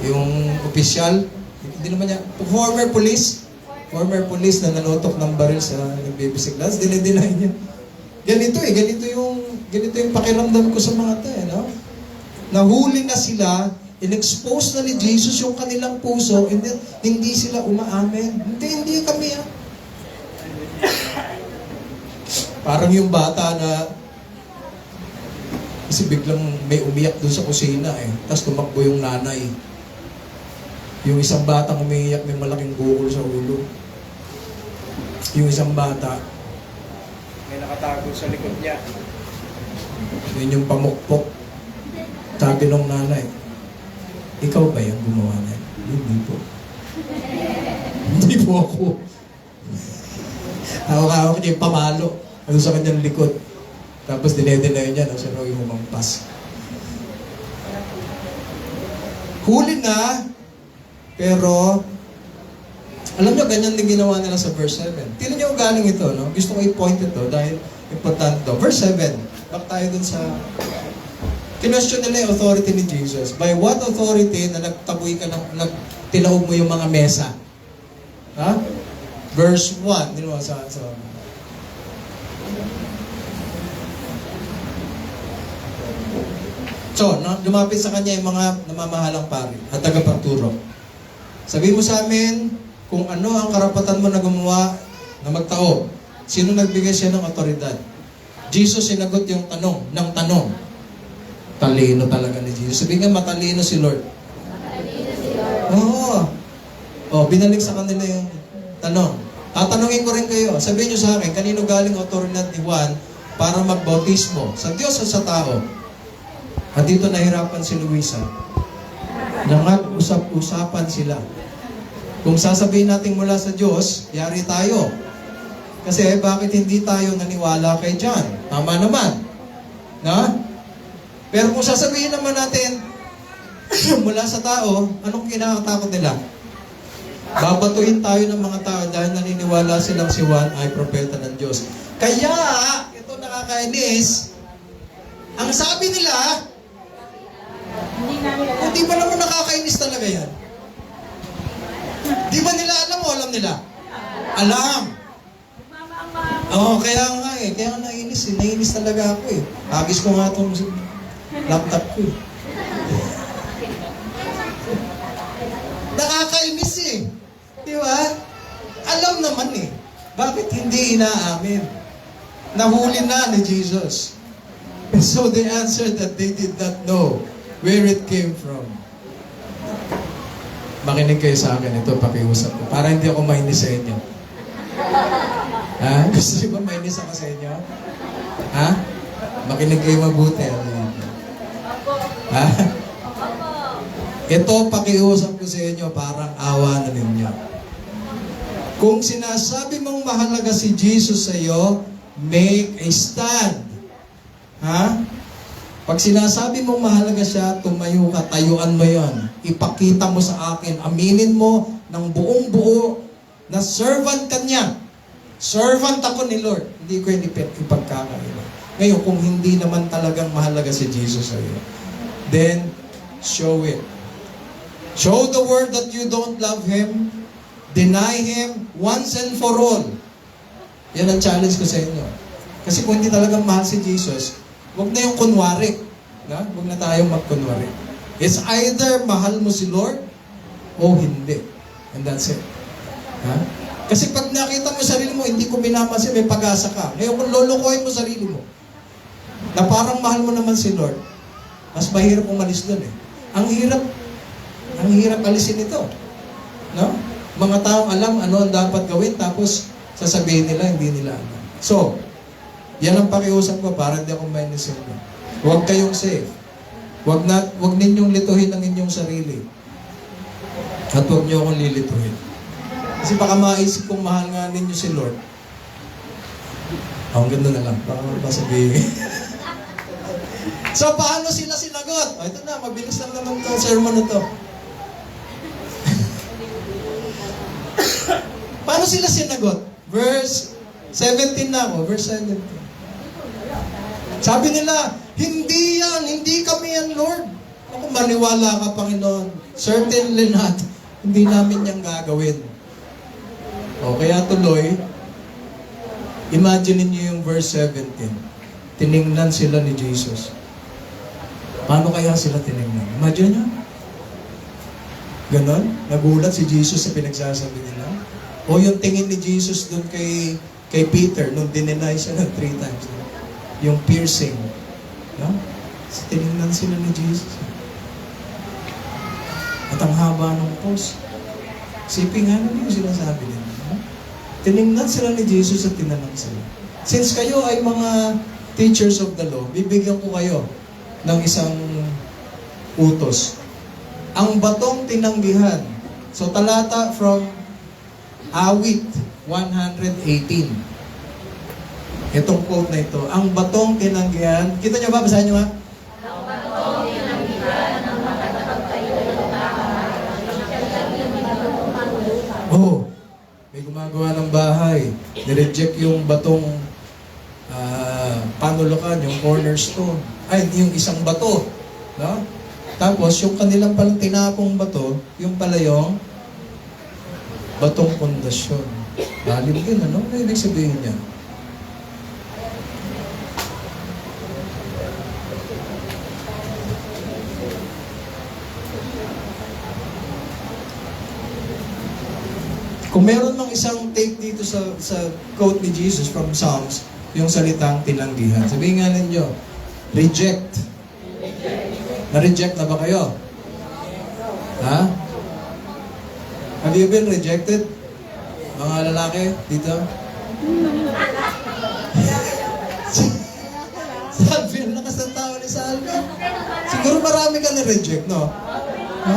Yung opisyal, hindi naman niya, former police na nanutok ng baril sa nagbibisiklas, dinay niya. Ganito yung pakiramdam ko sa mga tayo, no? Nahuli na sila, in-expose na ni Jesus yung kanilang puso, and then, hindi sila umaamin. Hindi kami yan. Parang yung bata na, kasi biglang may umiyak doon sa kusina eh, tapos tumakbo yung nanay. Yung isang batang umiiyak, may malaking bukol sa ulo. Yung isang bata, May nakatago sa likod niya. yun yung pamukpok. Sabi nung nanay, ikaw ba yung gumawa niya? Hindi po. Hindi po ako. Hawak-hawak niya yung pamalo. Ano sa kanyang likod. Tapos dinedeny niya na siya raw yung humampas. Huli na, pero alam nyo, ganyan din ginawa nila sa verse 7. Tignan nyo galing ito, no? Gusto ko i-point ito dahil important to. Verse 7, back tayo dun sa kinwestiyon nila yung authority ni Jesus. By what authority na nagtaboy ka ng tinaob mo yung mga mesa? Ha? Verse 1, din mo sa So, lumapit sa kanya yung mga namamahalang pari at tagapagturo. Sabi mo sa amin kung ano ang karapatan mo na gumawa na magtaob. Sino nagbigay siya ng otoridad? Jesus sinagot yung tanong ng tanong. Talino talaga ni Jesus. Sabi nga, matalino si Lord. Oo. Oh, binalik sa kanila yung tanong. Tatanungin ko rin kayo, sabihin nyo sa akin, kanino galing otoridad ni Juan para magbautismo? Sa Diyos o sa tao? At dito nahirapan si Luisa. Nangag-usap-usapan sila. Kung sasabihin natin mula sa Diyos, yari tayo. Kasi bakit hindi tayo naniwala kay John? Tama naman. Na? Pero kung sasabihin naman natin mula sa tao, anong kinakatakot nila? Babatuhin tayo ng mga tao dahil naniniwala silang si Juan ay propeta ng Diyos. Kaya, ito nakakainis, ang sabi nila, Hindi namin alam. hindi ba naman nakakainis talaga yan? Di ba nila alam o alam nila? Alam. Oo, kaya nga eh. Kaya nga nainis eh. Nainis talaga ako eh. Agis ko nga itong laptop ko eh. Nakakainis eh. Di ba? Alam naman eh. Bakit hindi inaamin? Nahuli na ni Jesus. And so they answered that they did not know where it came from. Makinig kayo sa akin. Ito, pakiusap ko. Para hindi ako mainis sa inyo. Ha? Gusto niyo ba mainis ako sa inyo? Ha? Makinig kayo mabuti. Ha? Ito, pakiusap ko sa inyo, parang awa na ninyo. Kung sinasabi mong mahalaga si Jesus sa iyo, make a stand. Ha? Pag sinasabi mong mahalaga siya, tumayo ka, tayuan mo yon. Ipakita mo sa akin, aminin mo ng buong buo na servant ka niya. Servant ako ni Lord. Hindi ko yung ipagkakaila. Ngayon, kung hindi naman talagang mahalaga si Jesus sa iyo, then, show it. Show the world that you don't love Him. Deny Him once and for all. Yan ang challenge ko sa inyo. Kasi kung hindi talagang mahal si Jesus, huwag na yung kunwari. Na? Huwag na tayong magkunwari. It's either mahal mo si Lord o hindi. And that's it. Ha? Kasi pag nakita mo sarili mo, hindi ko minamasin, may pag-asa ka. Ngayon kung lulukoyin mo sarili mo, na parang mahal mo naman si Lord, mas mahirap umalis doon eh. Ang hirap alisin ito. No? Mga taong alam ano ang dapat gawin, tapos sasabihin nila, hindi nila alam. So, yan ang pakiusap ko para hindi ako mainis inyo. Huwag kayong safe. Huwag ninyong lituhin ang inyong sarili. At huwag niyo akong lilituhin. Kasi baka maisip kong mahal nga ninyo si Lord. Ang ganda na lang. Baka masabihin. So, paano sila sinagot? Ito na, mabilis lang naman itong sermon na to. Paano sila sinagot? Verse 17 na ako. Verse 17. Sabi nila, hindi yan, hindi kami yan, Lord. Ako, maniwala ka, Panginoon. Certainly not. Hindi namin yan gagawin. O, kaya tuloy, imagine niyo yung verse 17. Tiningnan sila ni Jesus. Paano kaya sila tiningnan? Imagine niyo. Ganon? Nagulat si Jesus sa pinagsasabi nila. O yung tingin ni Jesus doon kay Peter, nung dinenay siya ng 3 times. Yung piercing. No? So, tiningnan sila ni Jesus. At ang haba ng post. Sipin nga naman yung sinasabi nila. No? Tiningnan sila ni Jesus at tinanong sila. Since kayo ay mga teachers of the law, bibigyan ko kayo ng isang utos. Ang batong tinanggihan. So, talata from Awit 118. Itong quote na ito. Ang batong tinanggihan. Kita nyo ba? Basahin nyo ha? Ang batong tinanggihan ng makatapagtayo ng bahay. Oh, may gumagawa ng bahay. Nireject yung batong panulukan, yung cornerstone. Ay, yung isang bato. No? Tapos, yung kanilang palang tinapong bato, yung pala yung batong pundasyon. Lalim yun, ano? Ano ibig sabihin niya? Kung meron mang isang take dito sa quote ni Jesus from Psalms, yung salitang tinanggihan. Sabihin nga ninyo, reject. Na-reject na ba kayo? Ha? Have you been rejected? Mga lalaki dito? Salvi, ang lakas ng tao ni Salvi. Siguro marami ka na-reject, no? No?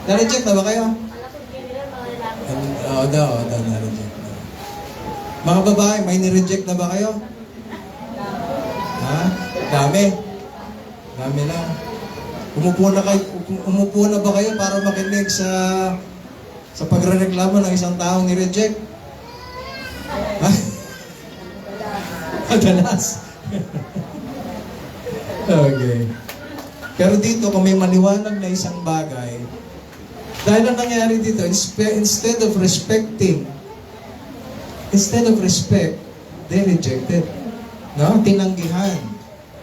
Na-reject na ba kayo? Oo daw, na-reject na. Mga babae, may ni-reject na ba kayo? Ha? Dami. Dami lang. Umupo na ba kayo para makinig sa pagrereklamo ng isang taong ni-reject? Ha? Madalas. Okay. Pero dito, kung may maliwanag na isang bagay, dahil ang nangyari dito, instead of respect, they rejected. No? Tinanggihan.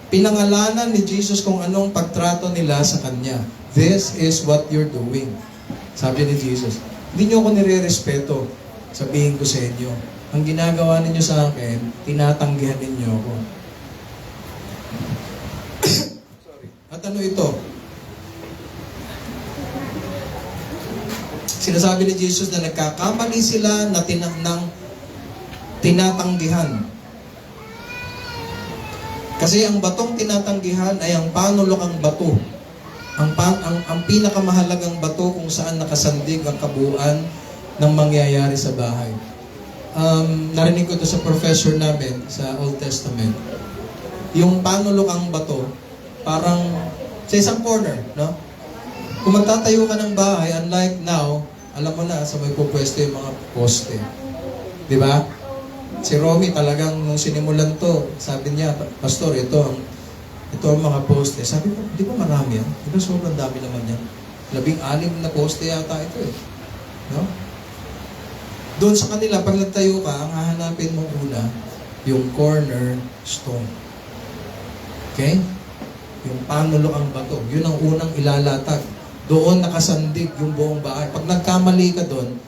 Pinangalanan ni Jesus kung anong pagtrato nila sa Kanya. This is what you're doing. Sabi ni Jesus, hindi nyo ako nire-respeto. Sabihin ko sa inyo, ang ginagawa ninyo sa akin, tinatanggihan ninyo ako. At ano ito? Sinasabi ni Jesus na nagkakamali sila na tinatanggihan. Kasi ang batong tinatanggihan ay ang panulokang bato. Ang pinakamahalagang bato kung saan nakasandig ang kabuuan ng mangyayari sa bahay. Narinig ko ito sa professor namin sa Old Testament. Yung panulokang bato, parang sa isang corner, no? Kung magtatayo ka ng bahay, unlike now, alam mo na sa may pupwesto yung mga poste. Di ba? Si Romy talagang nung sinimulan to, sabi niya, Pastor, ito ang mga poste. Sabi ko, di ba marami yan? Di ba sobrang dami naman yan? 16 na poste yata ito eh. No? Doon sa kanila, pag nagtayo ka, ang hahanapin mo una, yung corner stone. Okay? Yung panulokang bato. Yun ang unang ilalatag. Doon nakasandig yung buong bahay. Pag nagkamali ka doon,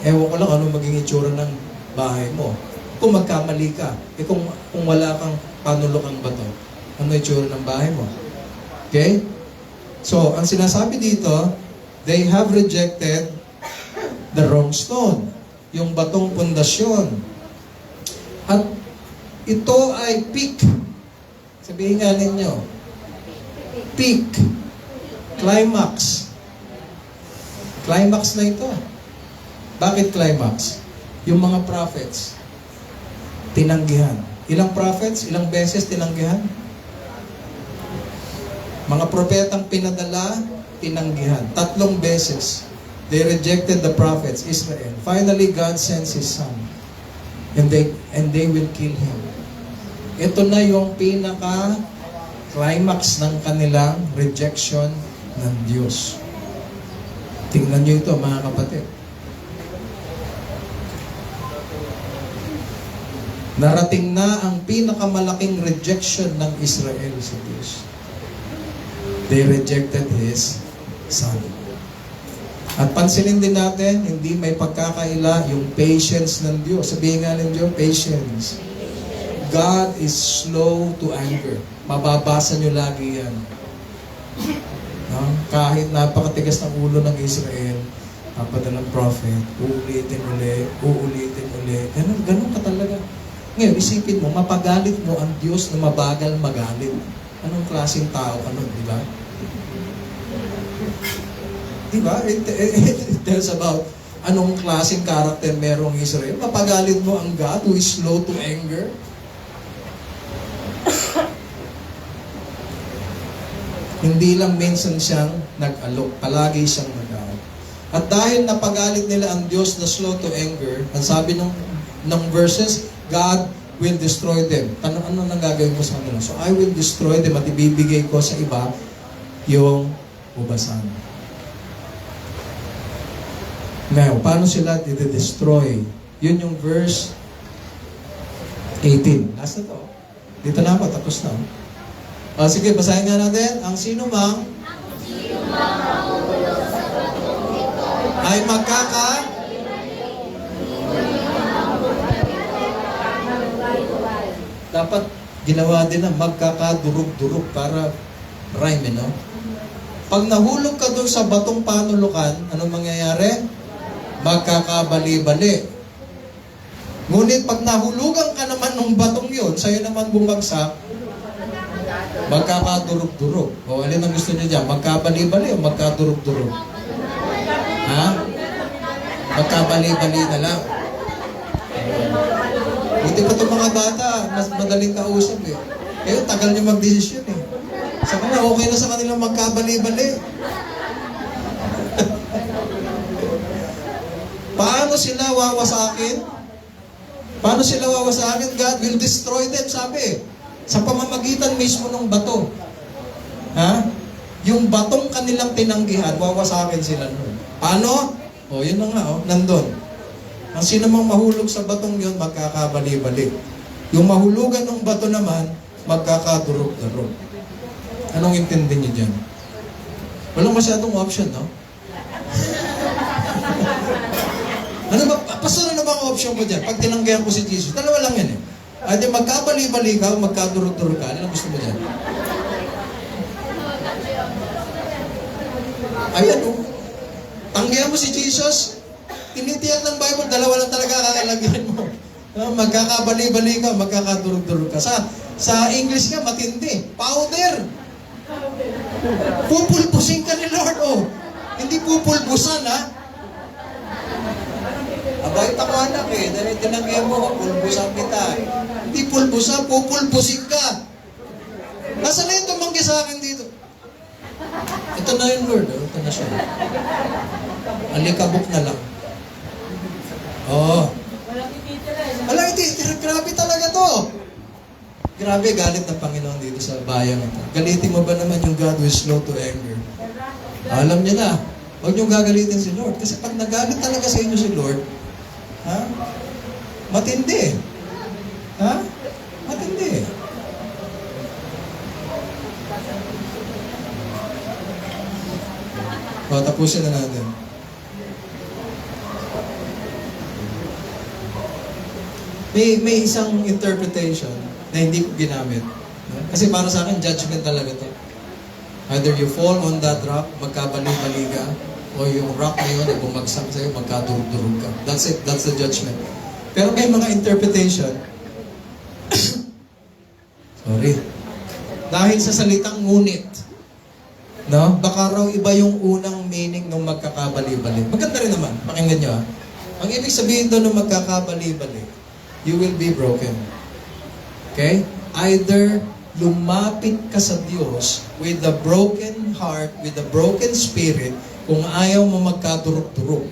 ewan ko lang ano maging itsura ng bahay mo. Kung magkamali ka, kung wala kang panulokang bato, ano itsura ng bahay mo? Okay? So, ang sinasabi dito, they have rejected the wrong stone. Yung batong pundasyon. At ito ay peak. Sabihin nga ninyo, peak. Climax. Climax na ito. Bakit climax? Yung mga prophets, tinanggihan. Ilang prophets, ilang beses tinanggihan? Mga propetang pinadala, tinanggihan. 3 beses. They rejected the prophets, Israel. Finally, God sends His Son. And they will kill Him. Ito na yung pinaka-climax ng kanilang rejection ng Diyos. Tingnan nyo ito, mga kapatid. Narating na ang pinakamalaking rejection ng Israel sa Diyos. They rejected His Son. At pansinin din natin, hindi may pagkakaila yung patience ng Diyos. Sabihin nga ng Diyos, patience. God is slow to anger. Mababasa nyo lagi yan. No? Kahit napakatigas ng ulo ng Israel, napadalang prophet, uulitin uli. Ganun ka talaga. Ngayon, isipin mo, mapagalit mo ang Diyos na mabagal magalit. Anong klaseng tao ka nun, di ba? Di ba? It tells about anong klaseng karakter merong Israel. Mapagalit mo ang God who is slow to anger. Hindi lang minsan siyang nag-alok, palagi siyang nag-alok. At dahil napagalit nila ang Diyos na slow to anger, ang sabi ng verses, God will destroy them. Ano nang gagawin mo sa kanila? So I will destroy them at ibibigay ko sa iba yung ubasan. Now, paano sila i-destroy? Yun yung verse 18. Last na to. Dito na ako, tapos na. Sige, basahin nga natin. Ang sino mang ay dapat ginawa din na magkakadurog-durog para rhyme, no? Pag nahulog ka doon sa batong panulukan, anong mangyayari? Magkakabali-bali. Ngunit pag nahulugan ka naman ng batong yun, sa'yo naman bumagsak, magkakadurog-durog. O alin ang gusto niyo dyan? Magkabali-bali o magkadurog-durog? Ha? Magkabali-bali na lang. Buti pa itong mga bata, mas madaling kausap eh. Eh, tagal niyo mag-desisyon eh. Sa kanila, okay na sa kanila magkabali-bali. Paano sila wawasakin? Paano sila wawasakin? God will destroy them, sabi. Sa pamamagitan mismo ng bato. Ha? Yung batong kanilang tinanggihan, wawasakin sila nun. Paano? O, yun na nga, nandun. Ang sino mang mahulog sa batong yun, magkakabali-bali. Yung mahulugan ng bato naman, magkakadurog-durog. Anong intindi niyo dyan? Walang masyadong option, no? Ano ba, pastor, ano ba ang option ko dyan? Pag tinanggihan ko si Jesus, dalawa lang yan eh. Ay, di magkabali-bali ka, magkadurog-durog ka. Ano gusto mo dyan? Ayan, oh. Tanggihan mo si Jesus, tinitiyak ng Bible, dalawa lang talaga kakalagyan mo. Magkakabali-bali ka, magkakadurog-durog ka. Sa English nga, matindi. Powder. Pupulbusin ka ni Lord, oh. Hindi pupulbusan, ha? Abay, ako anak eh. Dahil tinanggihan mo, pulbusan kita. Hindi pulbusan, pupulbusin ka. Nasaan na yung tumanggi sa akin dito? Ito na yung Lord, oh. Ito na siya. Alikabok na lang. Oh. Walang ititira. Grabe talaga to. Grabe, galit ng Panginoon dito sa bayan ito. Galitin mo ba naman yung God who is slow to anger? Alam niya na. Huwag niyong gagalitin si Lord. Kasi pag nagalit talaga sa inyo si Lord, ha? Matindi. Ha? Matindi. O, tapusin na natin. May isang interpretation na hindi ko ginamit. Kasi para sa akin, judgment talaga to. Either you fall on that rock, magkabali-bali ka, o yung rock na yun, bumagsak sa'yo, magkadurog-durog ka. That's it. That's the judgment. Pero may mga interpretation, sorry, dahil sa salitang ngunit, no? Baka raw iba yung unang meaning ng magkakabali-bali. Maganda rin naman. Pakinggan nyo, ha? Ang ibig sabihin doon ng magkakabali-bali, you will be broken. Okay? Either lumapit ka sa Diyos with a broken heart, with a broken spirit, kung ayaw mo magkadurog-durog.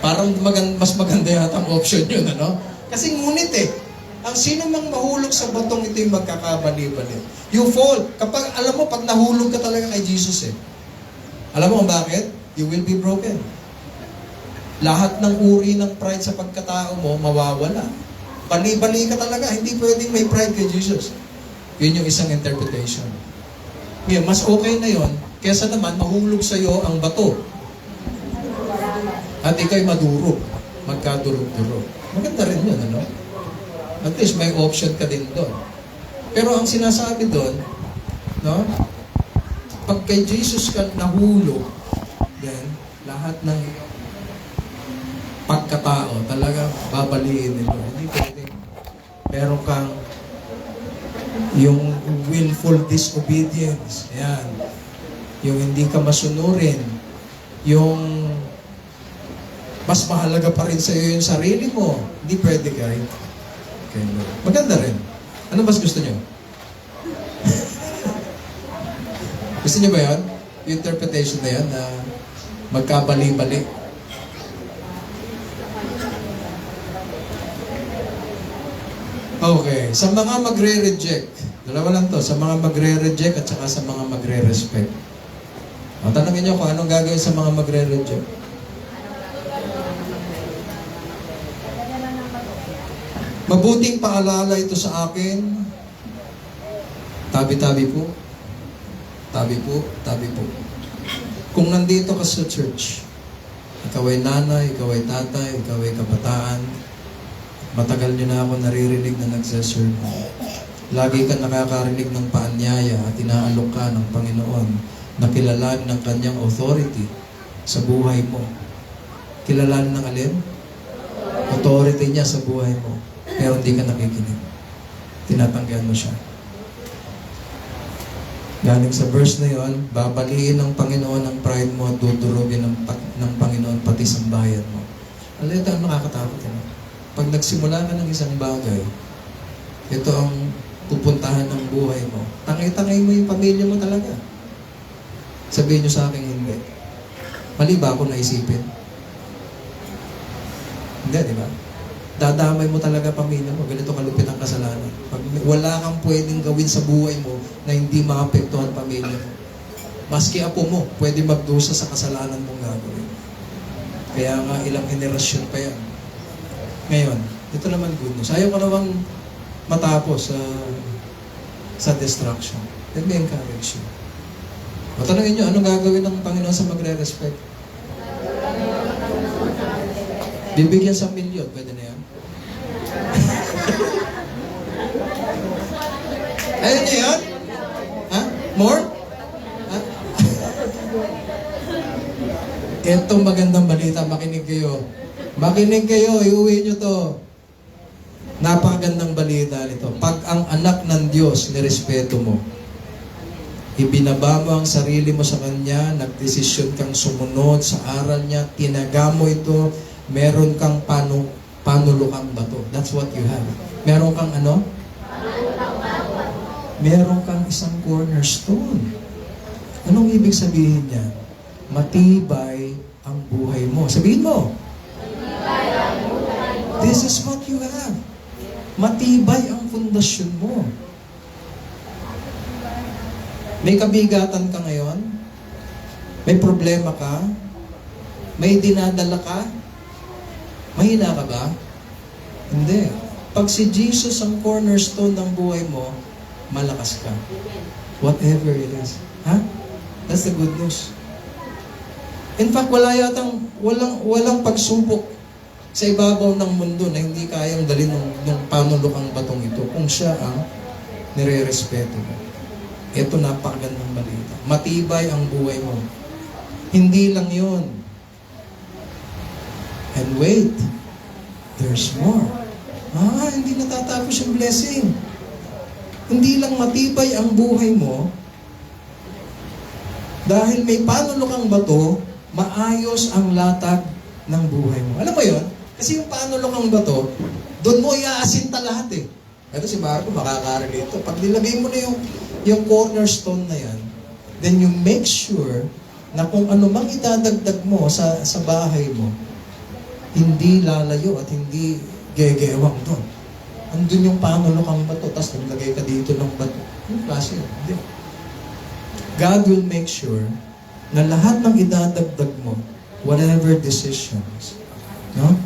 Parang mas maganda yata ang option yun, ano? Kasi ngunit eh, ang sino mang mahulog sa batong ito yung magkakabali-bali. You fall. Kapag, alam mo, pag nahulog ka talaga kay Jesus eh. Alam mo kung bakit? You will be broken. Lahat ng uri ng pride sa pagkatao mo, mawawala. Bali-bali ka talaga. Hindi pwedeng may pride kay Jesus. Yun yung isang interpretation. Yeah, mas okay na yon kesa naman mahulog sa iyo ang bato. At ikay madurog. Magkadurog-durog. Maganda rin yun, ano? At least may option ka din doon. Pero ang sinasabi doon, no? Pag kay Jesus ka nahulog, then lahat ng pagkatao talaga babaliin nila. Hindi pwede. Meron kang yung willful disobedience. Yan. Yung hindi ka masunurin. Yung mas mahalaga pa rin sa iyo yung sarili mo. Hindi pwede kayo. Okay, maganda rin. Ano mas gusto niyo? Gusto niyo ba yan? Yung interpretation na yan na magkabali-bali. Okay. Sa mga magre-reject, dalawa lang to, sa mga magre-reject at saka sa mga magre-respect. Tanungin niyo kung anong gagawin sa mga magre-reject. Mabuting paalala ito sa akin. Tabi-tabi po. Tabi po, tabi po. Kung nandito ka sa church, ikaw ay nanay, ikaw ay tatay, ikaw ay kabataan, matagal niyo na ako naririnig na nagsaserve. Lagi ka nakakarinig ng paanyaya at inaalok ka ng Panginoon na kilalanin ng kanyang authority sa buhay mo. Kilalanin ng alin? Authority niya sa buhay mo. Pero hindi ka nakikinig. Tinatanggihan mo siya. Galing sa verse na yon, babaliin ng Panginoon ang pride mo at dudurugin ng Panginoon pati sambahayan mo. Alam, ito ang nakakatakot. Pag nagsimula ka ng isang bagay, ito ang pupuntahan ng buhay mo. Tangay-tangay mo yung pamilya mo talaga. Sabihin nyo sa akin, hindi. Mali ba ako naisipin? Hindi, di ba? Dadamay mo talaga pamilya mo. Ganito kalupit ang kasalanan. Pag wala kang pwedeng gawin sa buhay mo na hindi maapektuhan pamilya mo. Maski apo mo, pwede magdusa sa kasalanan mong gagawin. Kaya nga, ilang henerasyon pa yan. Ngayon, ito naman good news. Ayaw ka namang matapos sa destruction. Let me encourage you. Matanungin nyo, anong gagawin ng Panginoon sa magre-respect? Bibigyan sa milyon, pwede na yan. Ayun niyo yun? Ha? More? Ha? Itong magandang balita, makinig kayo. Makinig kayo, iuwi nyo to. Napakagandang balita nito. Pag ang anak ng Diyos, nirespeto mo, ibinaba mo ang sarili mo sa Kanya, nagdesisyon kang sumunod sa aral niya, tinaga mo ito, meron kang panulukang bato. That's what you have. Meron kang ano? Meron kang isang cornerstone. Anong ibig sabihin niya? Matibay ang buhay mo. Sabihin mo. This is what you have. Matibay ang pundasyon mo. May kabigatan ka ngayon? May problema ka? May dinadala ka? Mahina ka ba? Hindi. Pag si Jesus ang cornerstone ng buhay mo, malakas ka. Whatever it is. Ha? That's the good news. In fact, walang pagsubok sa ibabaw ng mundo na hindi kayang dalhin ng panulukang batong ito kung siya ang nire-respeto mo. Ito napakagandang balita. Matibay ang buhay mo. Hindi lang yun. And wait, there's more. Hindi natatapos yung blessing. Hindi lang matibay ang buhay mo, dahil may panulukang bato, maayos ang latag ng buhay mo. Alam mo yun? Kasi yung panulukang bato, doon mo iaasinta lahat eh. Ito si Marco, makaka-relate ito. Pag nilagay mo na yung cornerstone na yan, then you make sure na kung ano mang idadagdag mo sa bahay mo, hindi lalayo at hindi gegewang doon. Andun yung panulukang bato, tapos naglagay ka dito ng bato. Yung klase yun. Hindi. God will make sure na lahat ng idadagdag mo, whatever decisions, no?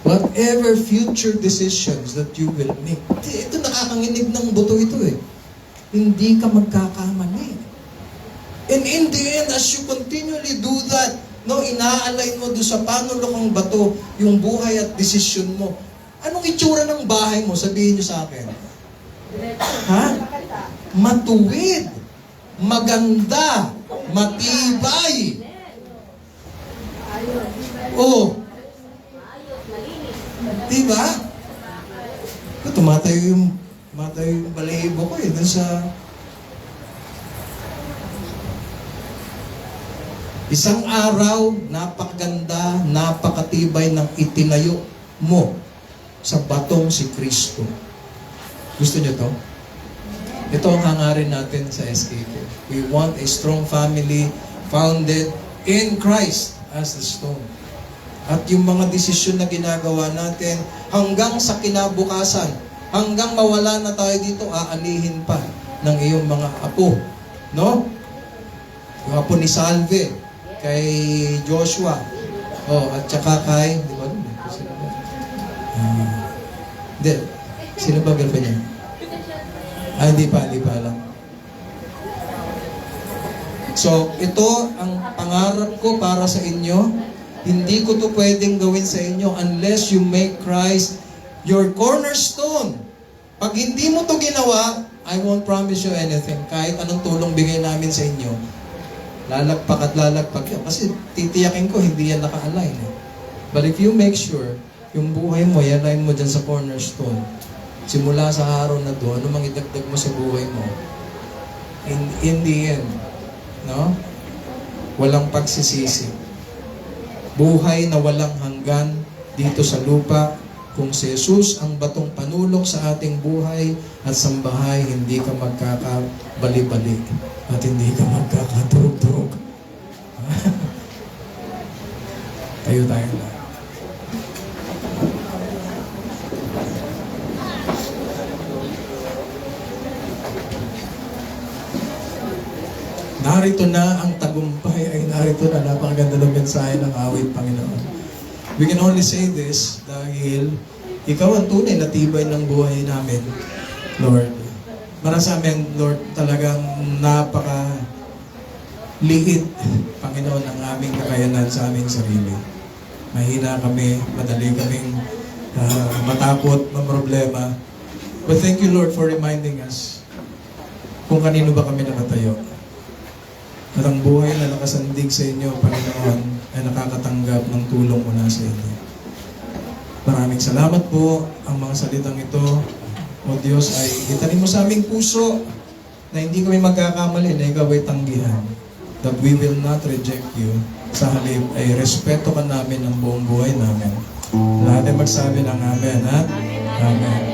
Whatever future decisions that you will make, ito nakakanginig ng buto ito eh. Hindi ka magkakamali. And in the end, as you continually do that, no, ina-align mo doon sa panulukang bato yung buhay at desisyon mo. Anong itsura ng bahay mo? Sabihin niyo sa akin. Ha? Matuwid, maganda, matibay. Oh. Diba? Tumatayo yung balahibo ko eh. Dun sa isang araw, napakaganda, napakatibay ng itinayo mo sa batong si Kristo. Gusto niyo to? Ito ang hangarin natin sa SKK. We want a strong family founded in Christ as the stone. At yung mga desisyon na ginagawa natin, hanggang sa kinabukasan, hanggang mawala na tayo dito, aalihin pa ng iyong mga apo. No? Yung apo ni Salve, kay Joshua, at saka kay, di ba? Hindi. Sino ba girlfriend niya? Hindi pa lang. So, ito ang pangarap ko para sa inyo. Hindi ko to pwedeng gawin sa inyo unless you make Christ your cornerstone. Pag hindi mo to ginawa, I won't promise you anything. Kahit anong tulong bigay namin sa inyo, lalagpak at lalagpak yan. Kasi titiyakin ko, hindi yan naka-align. But if you make sure, yung buhay mo, i-align mo dyan sa cornerstone, simula sa araw na doon, ano mang idagdag mo sa buhay mo, in the end, no? Walang pagsisisi. Buhay na walang hanggan dito sa lupa. Kung si Jesus ang batong panulok sa ating buhay at sambahay, hindi ka magkakabali-bali at hindi ka magkakaturog-turog. Tayo tayo na. Narito na ang tagumpay, ay narito na. Napakaganda ng mensahe ng awit, Panginoon. We can only say this dahil ikaw ang tunay na tibay ng buhay namin, Lord. Para sa amin, Lord, talagang napaka-liit, Panginoon, ang aming kakayanan sa aming sarili. Mahina kami, madali kaming matakot, problema. But thank you, Lord, for reminding us kung kanino ba kami nakatayo. At ang buhay na nakasandig sa inyo, Panginoon, ay nakakatanggap ng tulong mula sa inyo. Maraming salamat po. Ang mga salitang ito, O Diyos, ay itanim mo sa aming puso na hindi kami magkakamali, na ikaw ay tanggihan. That we will not reject you. Sa halip ay respeto ka namin ng buong buhay namin. Lahat ay magsabi ng Amen, ha? Amen.